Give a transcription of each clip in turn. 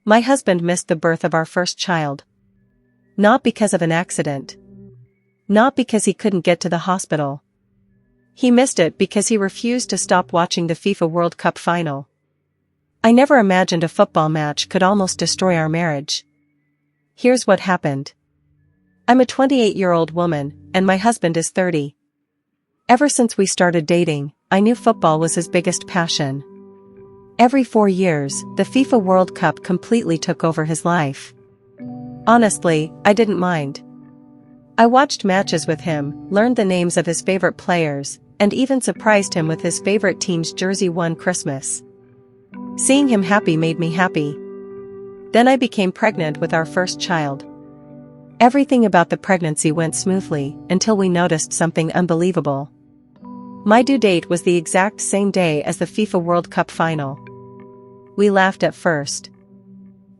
My husband missed the birth of our first child. Not because of an accident. Not because he couldn't get to the hospital. He missed it because he refused to stop watching the FIFA World Cup Final. I never imagined a football match could almost destroy our marriage. Here's what happened. I'm a 28-year-old woman, and my husband is 30. Ever since we started dating, I knew football was his biggest passion. Every 4 years, the FIFA World Cup completely took over his life. Honestly, I didn't mind. I watched matches with him, learned the names of his favorite players, and even surprised him with his favorite team's jersey one Christmas. Seeing him happy made me happy. Then I became pregnant with our first child. Everything about the pregnancy went smoothly until we noticed something unbelievable. My due date was the exact same day as the FIFA World Cup Final. We laughed at first.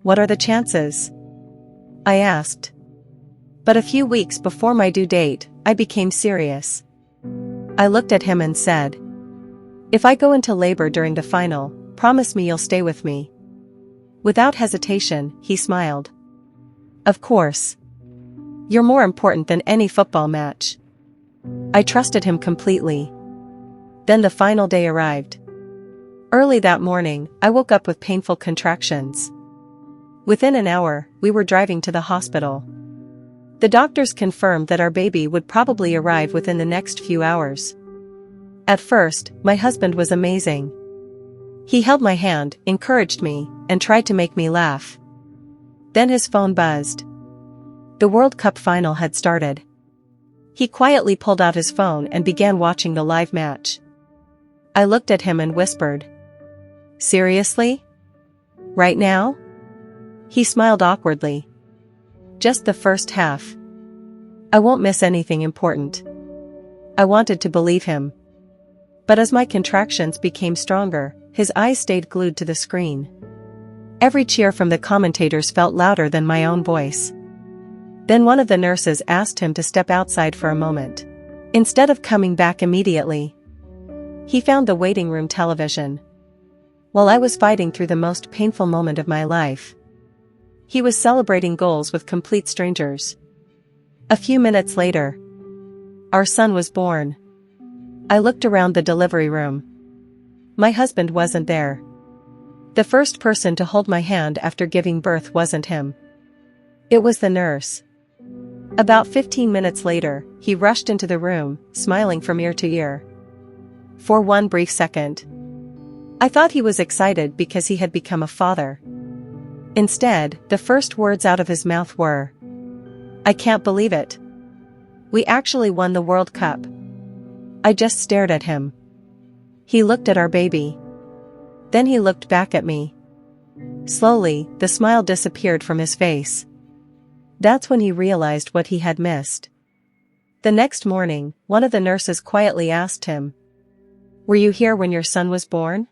What are the chances? I asked. But a few weeks before my due date, I became serious. I looked at him and said, "If I go into labor during the final, promise me you'll stay with me." Without hesitation, he smiled. "Of course. You're more important than any football match." I trusted him completely. Then the final day arrived. Early that morning, I woke up with painful contractions. Within an hour, we were driving to the hospital. The doctors confirmed that our baby would probably arrive within the next few hours. At first, my husband was amazing. He held my hand, encouraged me, and tried to make me laugh. Then his phone buzzed. The World Cup final had started. He quietly pulled out his phone and began watching the live match. I looked at him and whispered, "Seriously? Right now?" He smiled awkwardly. "Just the first half. I won't miss anything important." I wanted to believe him. But as my contractions became stronger, his eyes stayed glued to the screen. Every cheer from the commentators felt louder than my own voice. Then one of the nurses asked him to step outside for a moment. Instead of coming back immediately, he found the waiting room television. While I was fighting through the most painful moment of my life, he was celebrating goals with complete strangers. A few minutes later, our son was born. I looked around the delivery room. My husband wasn't there. The first person to hold my hand after giving birth wasn't him. It was the nurse. About 15 minutes later, he rushed into the room, smiling from ear to ear. For one brief second, I thought he was excited because he had become a father. Instead, the first words out of his mouth were, "I can't believe it. We actually won the World Cup." I just stared at him. He looked at our baby. Then he looked back at me. Slowly, the smile disappeared from his face. That's when he realized what he had missed. The next morning, one of the nurses quietly asked him, "Were you here when your son was born?"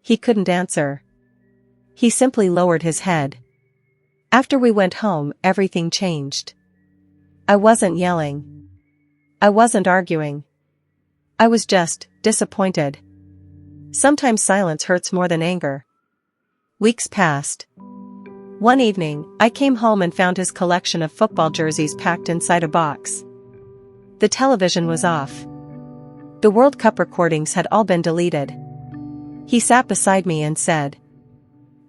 He couldn't answer. He simply lowered his head. After we went home, everything changed. I wasn't yelling. I wasn't arguing. I was just disappointed. Sometimes silence hurts more than anger. Weeks passed. One evening, I came home and found his collection of football jerseys packed inside a box. The television was off. The World Cup recordings had all been deleted. He sat beside me and said,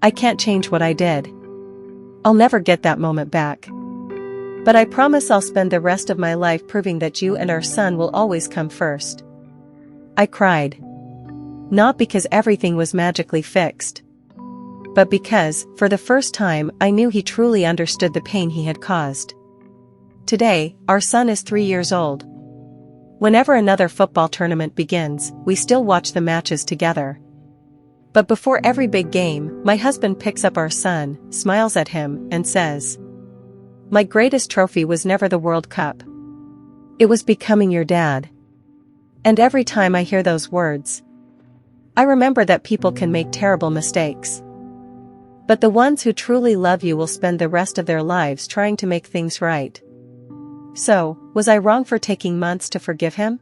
"I can't change what I did. I'll never get that moment back. But I promise I'll spend the rest of my life proving that you and our son will always come first." I cried. Not because everything was magically fixed, but because, for the first time, I knew he truly understood the pain he had caused. Today, our son is 3 years old. Whenever another football tournament begins, we still watch the matches together. But before every big game, my husband picks up our son, smiles at him, and says, "My greatest trophy was never the World Cup. It was becoming your dad." And every time I hear those words, I remember that people can make terrible mistakes. But the ones who truly love you will spend the rest of their lives trying to make things right. So, was I wrong for taking months to forgive him?